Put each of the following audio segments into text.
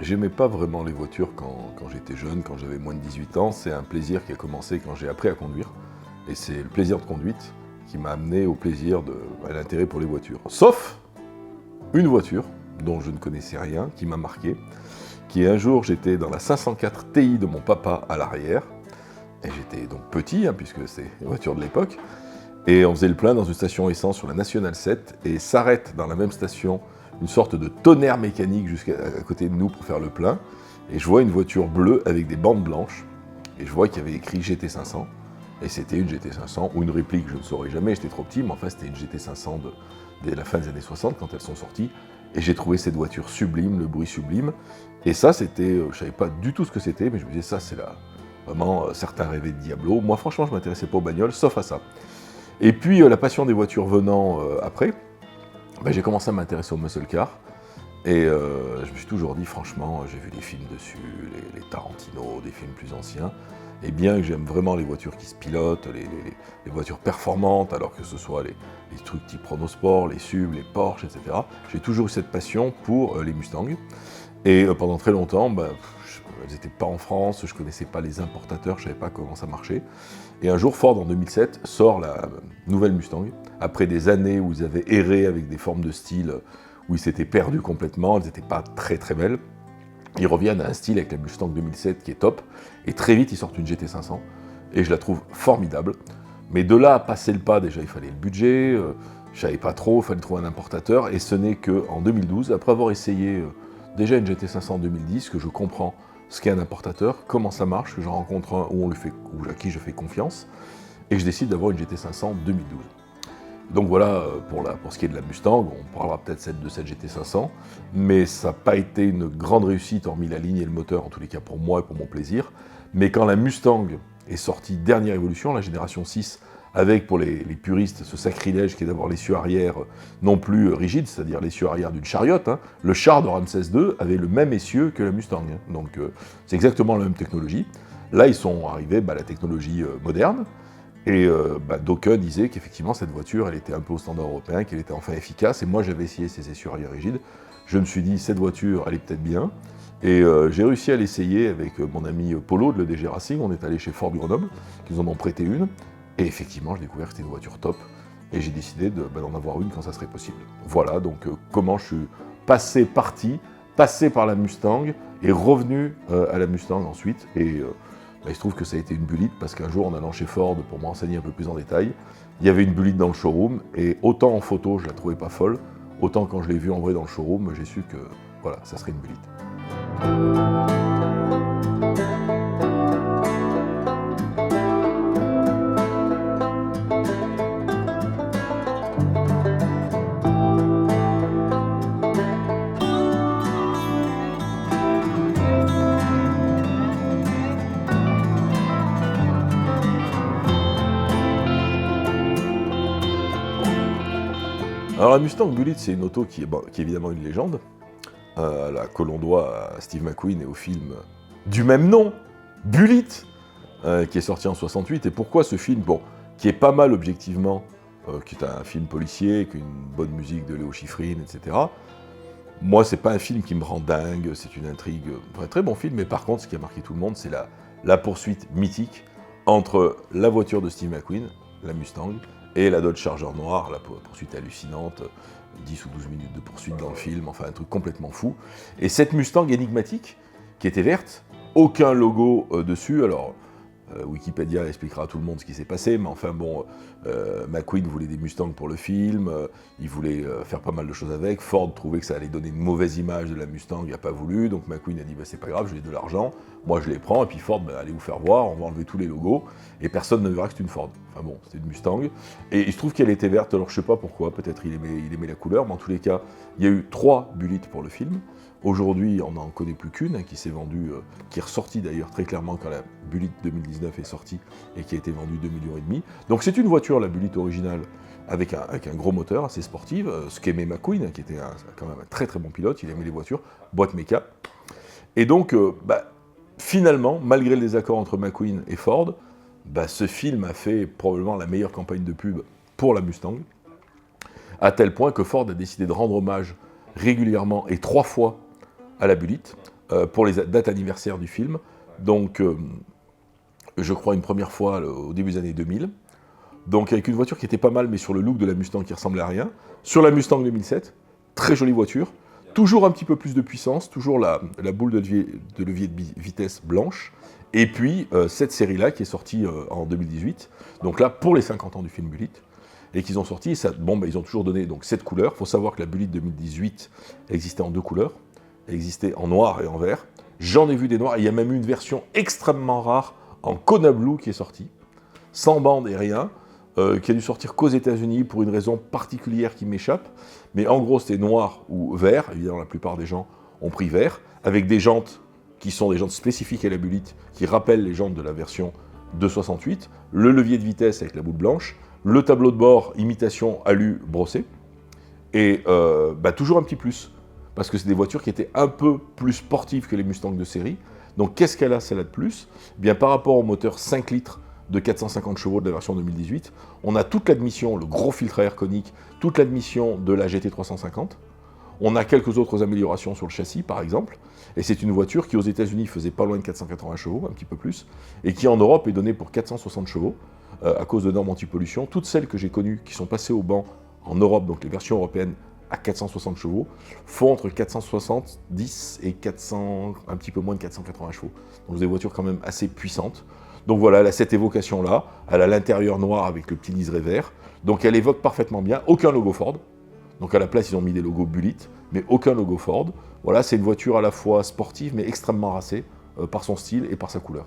j'aimais pas vraiment les voitures quand j'étais jeune, quand j'avais moins de 18 ans. C'est un plaisir qui a commencé quand j'ai appris à conduire. Et c'est le plaisir de conduite qui m'a amené au plaisir à l'intérêt pour les voitures. Sauf une voiture dont je ne connaissais rien, qui m'a marqué, qui un jour, j'étais dans la 504 Ti de mon papa à l'arrière, et j'étais donc petit, puisque c'est une voiture de l'époque, et on faisait le plein dans une station essence sur la Nationale 7, et s'arrête dans la même station une sorte de tonnerre mécanique jusqu'à côté de nous pour faire le plein, et je vois une voiture bleue avec des bandes blanches, et je vois qu'il y avait écrit GT500, et c'était une GT500, ou une réplique, je ne saurais jamais, j'étais trop petit, mais enfin c'était une GT500 dès la fin des années 60, quand elles sont sorties, et j'ai trouvé cette voiture sublime, le bruit sublime, et ça c'était, je savais pas du tout ce que c'était, mais je me disais ça c'est là, vraiment, certains rêvaient de Diablo. Moi franchement je m'intéressais pas aux bagnoles, sauf à ça. Et puis la passion des voitures venant après, j'ai commencé à m'intéresser aux muscle cars, et je me suis toujours dit, franchement, j'ai vu des films dessus, les Tarantino, des films plus anciens, et bien que j'aime vraiment les voitures qui se pilotent, les voitures performantes, alors que ce soit les trucs type Chronosport, les SUV, les Porsche, etc., j'ai toujours eu cette passion pour les Mustangs. Et pendant très longtemps, elles n'étaient pas en France, je ne connaissais pas les importateurs, je ne savais pas comment ça marchait. Et un jour, Ford, en 2007, sort la nouvelle Mustang, après des années où ils avaient erré avec des formes de style où ils s'étaient perdus complètement, elles n'étaient pas très très belles. Ils reviennent à un style avec la Mustang 2007 qui est top, et très vite ils sortent une GT500, et je la trouve formidable. Mais de là à passer le pas, déjà il fallait le budget, je savais pas trop, il fallait trouver un importateur, et ce n'est qu'en 2012, après avoir essayé déjà une GT500 en 2010, que je comprends ce qu'est un importateur, comment ça marche, que j'en rencontre un à qui je fais confiance, et je décide d'avoir une GT500 2012. Donc voilà, pour ce qui est de la Mustang, on parlera peut-être de cette GT500, mais ça n'a pas été une grande réussite, hormis la ligne et le moteur, en tous les cas pour moi et pour mon plaisir. Mais quand la Mustang est sortie dernière évolution, la génération 6, avec pour les puristes ce sacrilège qui est d'avoir l'essieu arrière non plus rigide, c'est-à-dire l'essieu arrière d'une chariote, le char de Ramsès II avait le même essieu que la Mustang, donc c'est exactement la même technologie. Là, ils sont arrivés à la technologie moderne, et d'aucuns disaient qu'effectivement cette voiture, elle était un peu au standard européen, qu'elle était enfin efficace, et moi j'avais essayé ces essieux arrière rigides, je me suis dit cette voiture, elle est peut-être bien, et j'ai réussi à l'essayer avec mon ami Polo de l'EDG Racing, on est allé chez Ford Grenoble, qui nous en ont prêté une, et effectivement j'ai découvert que c'était une voiture top, et j'ai décidé d'en avoir une quand ça serait possible. Voilà donc comment je suis passé par la Mustang, et revenu à la Mustang ensuite, et il se trouve que ça a été une bulite, parce qu'un jour, en allant chez Ford pour me renseigner un peu plus en détail, il y avait une bulite dans le showroom, et autant en photo, je la trouvais pas folle, autant quand je l'ai vue en vrai dans le showroom, j'ai su que, voilà, ça serait une bulite. Alors la Mustang Bullitt, c'est une auto qui est évidemment une légende, que l'on doit à Steve McQueen et au film du même nom, Bullitt, qui est sorti en 68. Et pourquoi ce film, qui est pas mal objectivement, qui est un film policier, qui a une bonne musique de Léo Schifrin, etc. Moi, c'est pas un film qui me rend dingue, c'est une intrigue, un très bon film, mais par contre, ce qui a marqué tout le monde, c'est la poursuite mythique entre la voiture de Steve McQueen, la Mustang, et la Dodge Charger noire, la poursuite hallucinante, 10 ou 12 minutes de poursuite dans le film, enfin un truc complètement fou. Et cette Mustang énigmatique, qui était verte, aucun logo dessus, alors Wikipédia expliquera à tout le monde ce qui s'est passé, mais enfin McQueen voulait des Mustangs pour le film, il voulait faire pas mal de choses avec, Ford trouvait que ça allait donner une mauvaise image de la Mustang, il n'a pas voulu, donc McQueen a dit c'est pas grave, j'ai de l'argent, moi je les prends, et puis Ford, allez vous faire voir, on va enlever tous les logos, et personne ne verra que c'est une Ford. Enfin bon, c'était une Mustang, et il se trouve qu'elle était verte, alors je sais pas pourquoi, peut-être il aimait la couleur, mais en tous les cas, il y a eu 3 Bullitt pour le film. Aujourd'hui, on n'en connaît plus qu'une, qui s'est vendue, qui est ressortie d'ailleurs très clairement quand la Bullitt 2019 est sortie, et qui a été vendue 2,5 millions. Donc c'est une voiture, la Bullitt originale, avec un gros moteur, assez sportive, ce qu'aimait McQueen, qui était quand même un très très bon pilote, il aimait les voitures, boîte méca. Et donc, finalement, malgré le désaccord entre McQueen et Ford, ce film a fait probablement la meilleure campagne de pub pour la Mustang, à tel point que Ford a décidé de rendre hommage régulièrement et 3 fois à la Bullitt, pour les dates anniversaires du film. Donc, je crois une première fois au début des années 2000. Donc avec une voiture qui était pas mal, mais sur le look de la Mustang qui ressemblait à rien. Sur la Mustang 2007, très jolie voiture. Toujours un petit peu plus de puissance, toujours la boule de levier de vitesse blanche. Et puis cette série-là qui est sortie en 2018. Donc là, pour les 50 ans du film Bullitt. Et qu'ils ont sorti, ils ont toujours donné donc 7 couleurs. Il faut savoir que la Bullitt 2018 existait en 2 couleurs. Elle existait en noir et en vert. J'en ai vu des noirs, et il y a même eu une version extrêmement rare en Kona Blue qui est sortie, sans bande et rien, qui a dû sortir qu'aux États-Unis pour une raison particulière qui m'échappe. Mais en gros, c'était noir ou vert. Évidemment, la plupart des gens ont pris vert, avec des jantes qui sont des jantes spécifiques à la Bullitt, qui rappellent les jantes de la version 268, le levier de vitesse avec la boule blanche, le tableau de bord, imitation alu brossé, et toujours un petit plus, parce que c'est des voitures qui étaient un peu plus sportives que les Mustangs de série. Donc qu'est-ce qu'elle a, celle-là de plus ? Eh bien, par rapport au moteur 5 litres de 450 chevaux de la version 2018, on a toute l'admission, le gros filtre à air conique, toute l'admission de la GT350. On a quelques autres améliorations sur le châssis, par exemple, et c'est une voiture qui, aux États-Unis, faisait pas loin de 480 chevaux, un petit peu plus, et qui, en Europe, est donnée pour 460 chevaux, à cause de normes anti-pollution. Toutes celles que j'ai connues qui sont passées au banc en Europe, donc les versions européennes à 460 chevaux, font entre 470 et 400, un petit peu moins de 480 chevaux. Donc des voitures quand même assez puissantes. Donc voilà, elle a cette évocation-là, elle a l'intérieur noir avec le petit liseré vert, donc elle évoque parfaitement bien, aucun logo Ford. Donc à la place, ils ont mis des logos Bullitt, mais aucun logo Ford. Voilà, c'est une voiture à la fois sportive, mais extrêmement racée, par son style et par sa couleur.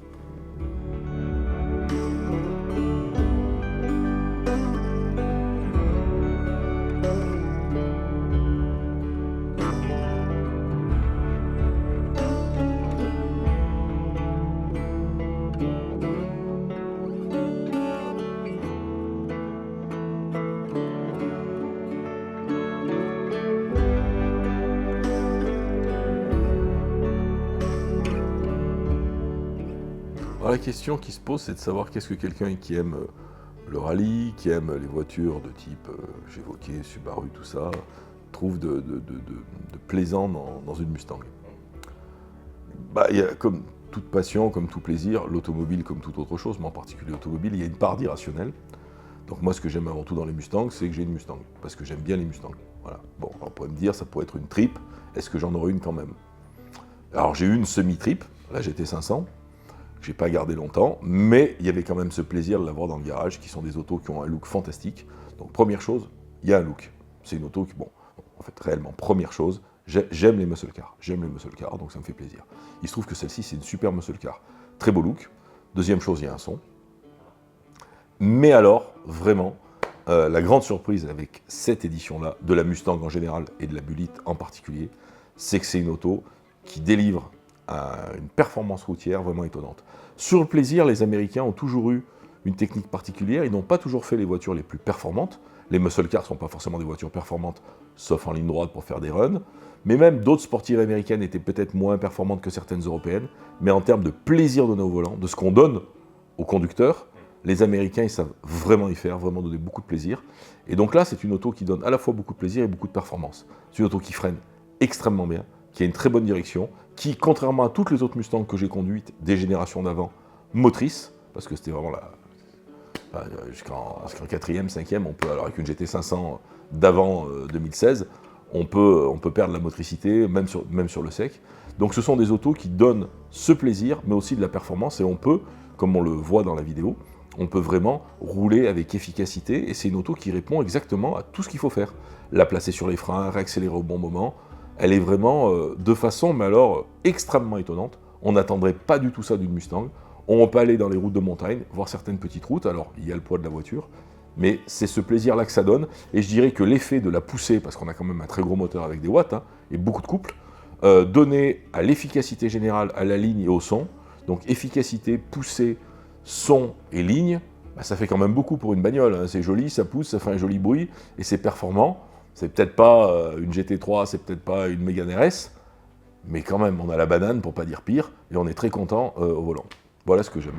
Alors, la question qui se pose, c'est de savoir qu'est-ce que quelqu'un qui aime le rallye, qui aime les voitures de type, j'évoquais Subaru, tout ça, trouve de plaisant dans une Mustang. Il y a, comme toute passion, comme tout plaisir, l'automobile comme toute autre chose, mais en particulier l'automobile, il y a une part d'irrationnel. Donc moi, ce que j'aime avant tout dans les Mustangs, c'est que j'ai une Mustang, parce que j'aime bien les Mustangs. Voilà. Bon, on pourrait me dire, ça pourrait être une trip, est-ce que j'en aurais une quand même ? Alors j'ai eu une semi-trip, la GT500, que j'ai pas gardé longtemps, mais il y avait quand même ce plaisir de l'avoir dans le garage, qui sont des autos qui ont un look fantastique. Donc première chose, il y a un look. C'est une auto qui, en fait réellement, première chose, j'aime les muscle cars, donc ça me fait plaisir. Il se trouve que celle-ci, c'est une super muscle car, très beau look. Deuxième chose, il y a un son. Mais alors, vraiment, la grande surprise avec cette édition-là, de la Mustang en général et de la Bullitt en particulier, c'est que c'est une auto qui délivre une performance routière vraiment étonnante. Sur le plaisir, les Américains ont toujours eu une technique particulière, ils n'ont pas toujours fait les voitures les plus performantes. Les muscle cars ne sont pas forcément des voitures performantes, sauf en ligne droite pour faire des runs, mais même d'autres sportives américaines étaient peut-être moins performantes que certaines européennes, mais en termes de plaisir donné au volant, de ce qu'on donne aux conducteurs, les Américains, ils savent vraiment y faire, vraiment donner beaucoup de plaisir. Et donc là, c'est une auto qui donne à la fois beaucoup de plaisir et beaucoup de performance. C'est une auto qui freine extrêmement bien, qui a une très bonne direction, qui, contrairement à toutes les autres Mustangs que j'ai conduites des générations d'avant, motrices, parce que c'était vraiment jusqu'en 4e, 5e, on peut, alors avec une GT500 d'avant 2016, on peut perdre la motricité, même sur le sec. Donc ce sont des autos qui donnent ce plaisir, mais aussi de la performance, et on peut, comme on le voit dans la vidéo, on peut vraiment rouler avec efficacité, et c'est une auto qui répond exactement à tout ce qu'il faut faire. La placer sur les freins, réaccélérer au bon moment, elle est vraiment de façon, mais alors, extrêmement étonnante. On n'attendrait pas du tout ça d'une Mustang. On peut aller dans les routes de montagne, voir certaines petites routes, alors il y a le poids de la voiture, mais c'est ce plaisir-là que ça donne, et je dirais que l'effet de la poussée, parce qu'on a quand même un très gros moteur avec des watts, et beaucoup de couple, donné à l'efficacité générale, à la ligne et au son, donc efficacité, poussée, son et ligne, ça fait quand même beaucoup pour une bagnole, c'est joli, ça pousse, ça fait un joli bruit, et c'est performant. C'est peut-être pas une GT3, c'est peut-être pas une Mégane RS, mais quand même, on a la banane, pour pas dire pire, et on est très content au volant. Voilà ce que j'aime.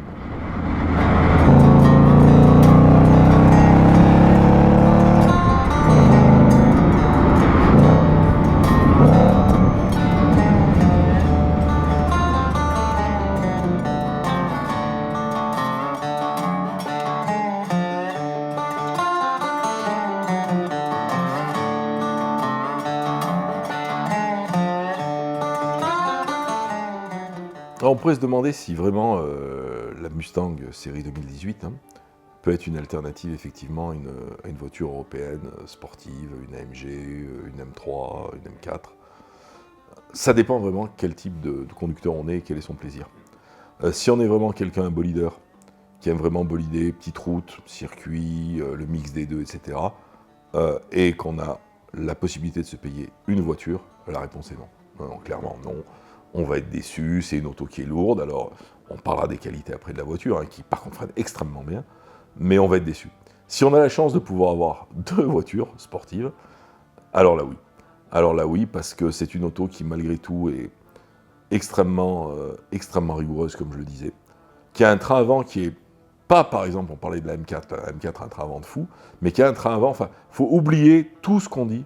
Alors, on pourrait se demander si vraiment la Mustang série 2018 peut être une alternative effectivement à une voiture européenne sportive, une AMG, une M3, une M4. Ça dépend vraiment quel type de conducteur on est et quel est son plaisir. Si on est vraiment quelqu'un, un bolideur, qui aime vraiment bolider, petite route, circuit, le mix des deux, etc., et qu'on a la possibilité de se payer une voiture, la réponse est non. Non, clairement non. On va être déçu, c'est une auto qui est lourde, alors on parlera des qualités après de la voiture, qui par contre freine extrêmement bien, mais on va être déçu. Si on a la chance de pouvoir avoir deux voitures sportives, alors là oui. Alors là oui, parce que c'est une auto qui malgré tout est extrêmement rigoureuse, comme je le disais, qui a un train avant qui est pas, par exemple, on parlait de la M4 a un train avant de fou, mais qui a un train avant, enfin, il faut oublier tout ce qu'on dit,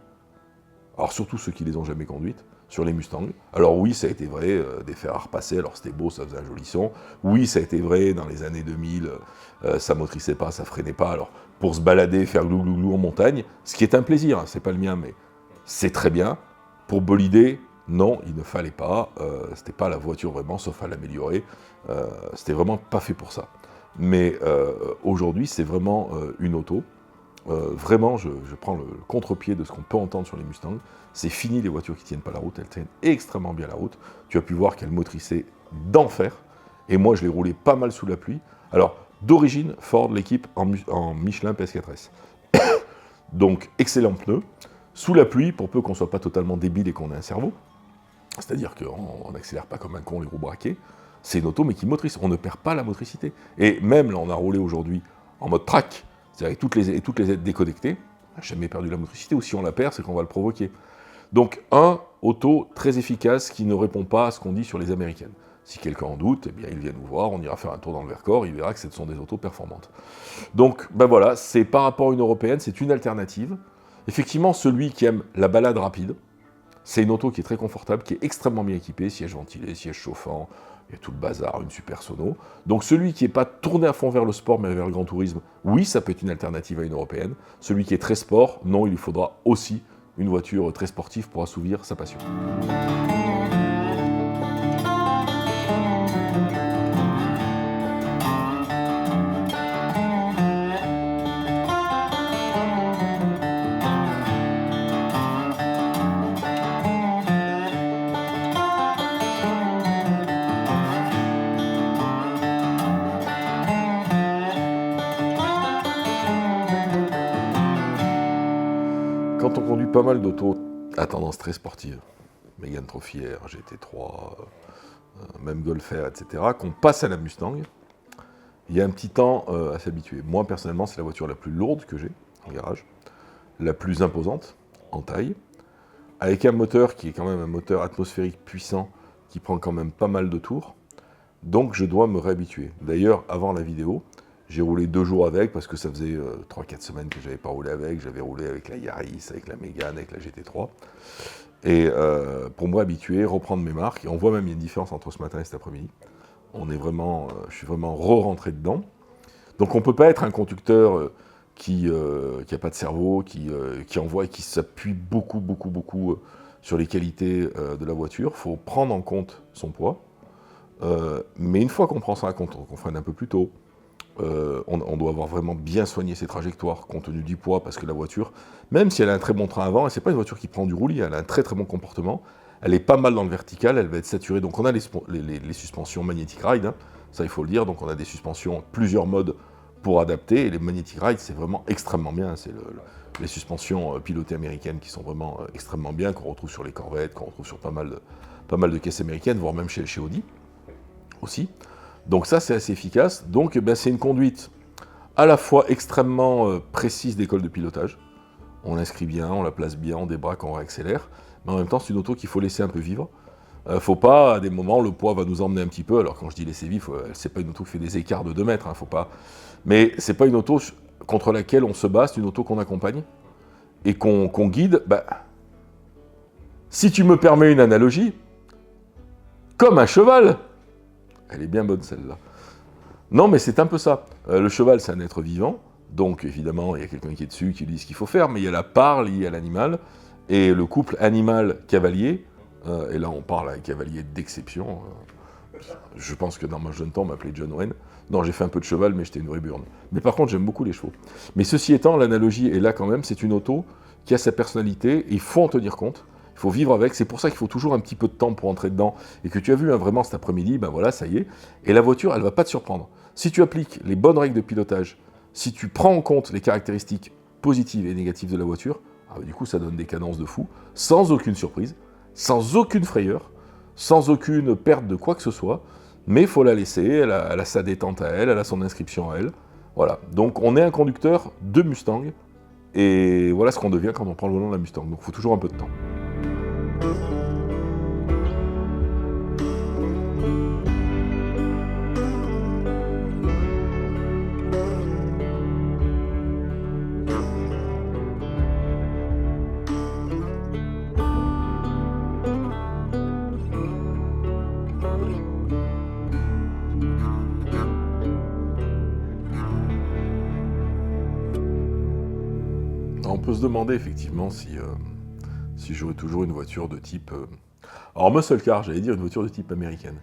alors surtout ceux qui les ont jamais conduites, sur les Mustangs. Alors oui, ça a été vrai, des fers à repasser, alors c'était beau, ça faisait un joli son. Oui, ça a été vrai, dans les années 2000, ça motrissait pas, ça freinait pas. Alors pour se balader, faire glou en montagne, ce qui est un plaisir, c'est pas le mien, mais c'est très bien. Pour bolider, non, il ne fallait pas, c'était pas la voiture vraiment, sauf à l'améliorer. C'était vraiment pas fait pour ça. Mais aujourd'hui, c'est vraiment une auto. Vraiment, je prends le contre-pied de ce qu'on peut entendre sur les Mustangs. C'est fini les voitures qui tiennent pas la route, elles tiennent extrêmement bien la route. Tu as pu voir qu'elles motrissaient d'enfer. Et moi, je les roulais pas mal sous la pluie. Alors, d'origine, Ford l'équipe en Michelin PS4S. Donc, excellents pneus. Sous la pluie, pour peu qu'on soit pas totalement débile et qu'on ait un cerveau, c'est-à-dire qu'on n'accélère pas comme un con les roues braquées, c'est une auto mais qui motrice. On ne perd pas la motricité. Et même là, on a roulé aujourd'hui en mode track, c'est-à-dire avec toutes les aides déconnectées, on n'a jamais perdu la motricité, ou si on la perd, c'est qu'on va le provoquer. Donc, auto très efficace qui ne répond pas à ce qu'on dit sur les américaines. Si quelqu'un en doute, eh bien, il vient nous voir, on ira faire un tour dans le Vercors, il verra que ce sont des autos performantes. Donc, ben voilà, c'est par rapport à une européenne, c'est une alternative. Effectivement, celui qui aime la balade rapide, c'est une auto qui est très confortable, qui est extrêmement bien équipée, siège ventilé, siège chauffant, il y a tout le bazar, une super sono. Donc celui qui n'est pas tourné à fond vers le sport, mais vers le grand tourisme, oui, ça peut être une alternative à une européenne. Celui qui est très sport, non, il lui faudra aussi une voiture très sportive pour assouvir sa passion. Quand on conduit pas mal d'autos à tendance très sportive, Mégane Trophy R, GT3, même Golf R, etc., qu'on passe à la Mustang, il y a un petit temps à s'habituer. Moi, personnellement, c'est la voiture la plus lourde que j'ai en garage, la plus imposante en taille, avec un moteur qui est quand même un moteur atmosphérique puissant, qui prend quand même pas mal de tours, donc je dois me réhabituer. D'ailleurs, avant la vidéo, j'ai roulé 2 jours avec, parce que ça faisait 3-4 semaines que je n'avais pas roulé avec. J'avais roulé avec la Yaris, avec la Mégane, avec la GT3. Et pour me réhabituer, reprendre mes marques, et on voit même il y a une différence entre ce matin et cet après-midi. Je suis vraiment re-rentré dedans. Donc on ne peut pas être un conducteur qui n'a pas de cerveau, qui envoie et qui s'appuie beaucoup sur les qualités de la voiture. Il faut prendre en compte son poids. Mais une fois qu'on prend ça en compte, qu'on freine un peu plus tôt, on doit avoir vraiment bien soigné ses trajectoires compte tenu du poids, parce que la voiture, même si elle a un très bon train avant, et c'est pas une voiture qui prend du roulis, elle a un très bon comportement, elle est pas mal dans le vertical, elle va être saturée, donc on a les suspensions Magnetic Ride, ça il faut le dire, donc on a des suspensions, plusieurs modes pour adapter, et les Magnetic Ride c'est vraiment extrêmement bien, c'est les suspensions pilotées américaines qui sont vraiment extrêmement bien, qu'on retrouve sur les Corvettes, qu'on retrouve sur pas mal de caisses américaines, voire même chez Audi aussi. Donc ça, c'est assez efficace. Donc c'est une conduite à la fois extrêmement précise d'école de pilotage. On l'inscrit bien, on la place bien, on débraque, on réaccélère. Mais en même temps, c'est une auto qu'il faut laisser un peu vivre. Faut pas, à des moments, le poids va nous emmener un petit peu. Alors quand je dis laisser vivre, c'est pas une auto qui fait des écarts de 2 mètres. Faut pas. Mais c'est pas une auto contre laquelle on se bat, c'est une auto qu'on accompagne et qu'on guide. Si tu me permets une analogie, comme un cheval. Elle est bien bonne celle-là. Non, mais c'est un peu ça. Le cheval, c'est un être vivant, donc évidemment, il y a quelqu'un qui est dessus, qui lui dit ce qu'il faut faire, mais il y a la part liée à l'animal, et le couple animal-cavalier, et là on parle d'un cavalier d'exception, Je pense que dans mon jeune temps, on m'appelait John Wayne. Non, j'ai fait un peu de cheval, mais j'étais une vraie burne. Mais par contre, j'aime beaucoup les chevaux. Mais ceci étant, l'analogie est là quand même, c'est une auto qui a sa personnalité, et il faut en tenir compte, il faut vivre avec, c'est pour ça qu'il faut toujours un petit peu de temps pour entrer dedans, et que tu as vu vraiment cet après-midi, ben voilà, ça y est, et la voiture, elle ne va pas te surprendre. Si tu appliques les bonnes règles de pilotage, si tu prends en compte les caractéristiques positives et négatives de la voiture, du coup, ça donne des cadences de fou, sans aucune surprise, sans aucune frayeur, sans aucune perte de quoi que ce soit, mais il faut la laisser, elle a sa détente à elle, elle a son inscription à elle. Voilà, donc on est un conducteur de Mustang, et voilà ce qu'on devient quand on prend le volant de la Mustang, donc il faut toujours un peu de temps. On peut se demander effectivement si j'aurais toujours une voiture de type... Alors muscle car, j'allais dire une voiture de type américaine.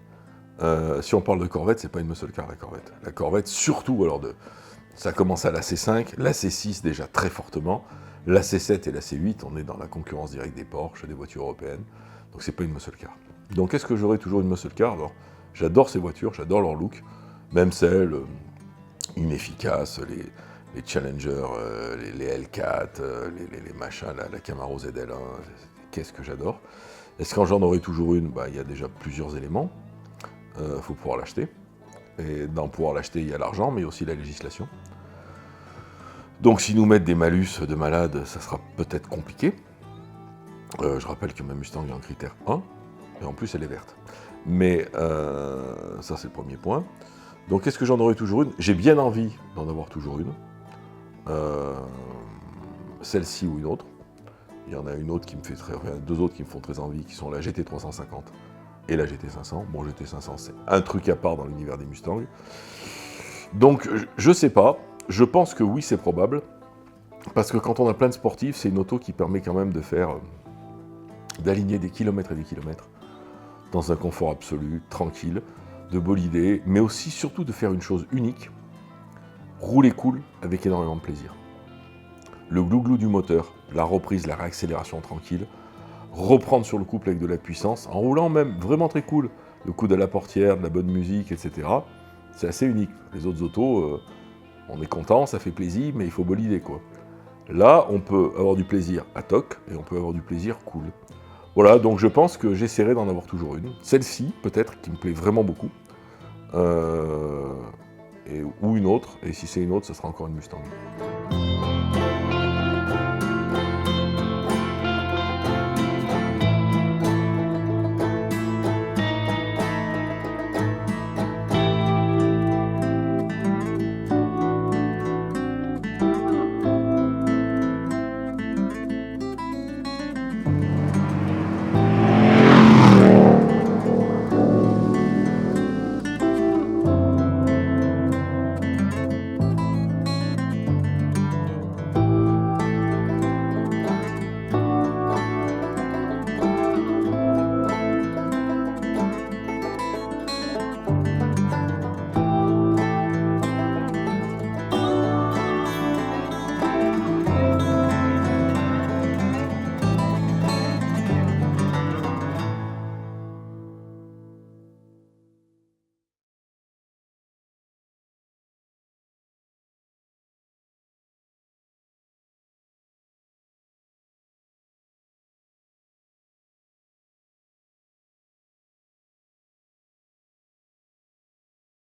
Si on parle de Corvette, c'est pas une muscle car la Corvette. La Corvette, surtout, alors ça commence à la C5, la C6 déjà très fortement, la C7 et la C8, on est dans la concurrence directe des Porsche, des voitures européennes, donc c'est pas une muscle car. Donc est-ce que j'aurais toujours une muscle car? Alors, j'adore ces voitures, j'adore leur look, même celles inefficaces, les Challenger, les L4, les machins, la Camaro ZL1, qu'est-ce que j'adore. Est-ce que j'en aurais toujours une? Il y a déjà plusieurs éléments, il faut pouvoir l'acheter. Et dans pouvoir l'acheter, il y a l'argent, mais aussi la législation. Donc si nous mettent des malus de malade, ça sera peut-être compliqué. Je rappelle que ma Mustang est en critère 1, et en plus elle est verte. Mais ça c'est le premier point. Donc est-ce que j'en aurais toujours une? J'ai bien envie d'en avoir toujours une. Celle-ci ou une autre. Il y en a une autre qui me fait deux autres qui me font très envie, qui sont la GT350 et la GT500. Bon, GT500, c'est un truc à part dans l'univers des Mustangs. Donc, je sais pas. Je pense que oui, c'est probable. Parce que quand on a plein de sportifs, c'est une auto qui permet quand même d'aligner des kilomètres et des kilomètres dans un confort absolu, tranquille, de bolider, mais aussi, surtout, de faire une chose unique. Rouler cool avec énormément de plaisir. Le glou-glou du moteur, la reprise, la réaccélération tranquille, reprendre sur le couple avec de la puissance, en roulant même vraiment très cool, le coude à la portière, de la bonne musique, etc. C'est assez unique. Les autres autos, on est content, ça fait plaisir, mais il faut bolider quoi. Là, on peut avoir du plaisir à toc, et on peut avoir du plaisir cool. Voilà, donc je pense que j'essaierai d'en avoir toujours une. Celle-ci, peut-être, qui me plaît vraiment beaucoup. Ou une autre, et si c'est une autre, ce sera encore une Mustang.